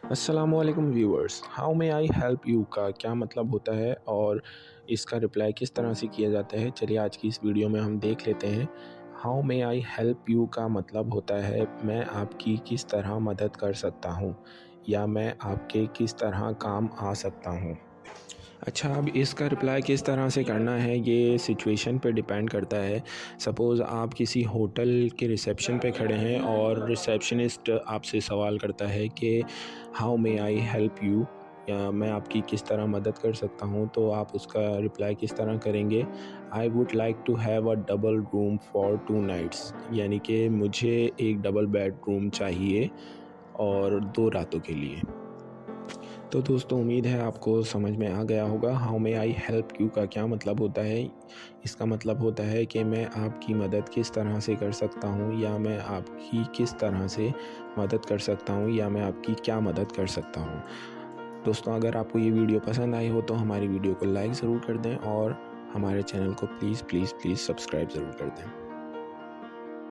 अस्सलामुअलैकुम viewers, how may I help you का क्या मतलब होता है और इसका रिप्लाई किस तरह से किया जाता है। चलिए आज की इस वीडियो में हम देख लेते हैं। How may I help you का मतलब होता है मैं आपकी किस तरह मदद कर सकता हूँ या मैं आपके किस तरह काम आ सकता हूँ। अच्छा, अब इसका रिप्लाई किस तरह से करना है ये सिचुएशन पे डिपेंड करता है। सपोज़ आप किसी होटल के रिसेप्शन पे खड़े हैं और रिसेप्शनिस्ट आपसे सवाल करता है कि how may I help you, या मैं आपकी किस तरह मदद कर सकता हूँ, तो आप उसका रिप्लाई किस तरह करेंगे। I would like to have a double room for 2 nights, यानी कि मुझे एक डबल बेड रूम चाहिए और 2 रातों के लिए। तो दोस्तों, उम्मीद है आपको समझ में आ गया होगा how may I help you का क्या मतलब होता है। इसका मतलब होता है कि मैं आपकी मदद किस तरह से कर सकता हूँ या मैं आपकी किस तरह से मदद कर सकता हूँ या मैं आपकी क्या मदद कर सकता हूँ। दोस्तों, अगर आपको ये वीडियो पसंद आई हो तो हमारी वीडियो को लाइक ज़रूर कर दें और हमारे चैनल को प्लीज़ प्लीज़ प्लीज़ सब्सक्राइब ज़रूर कर दें।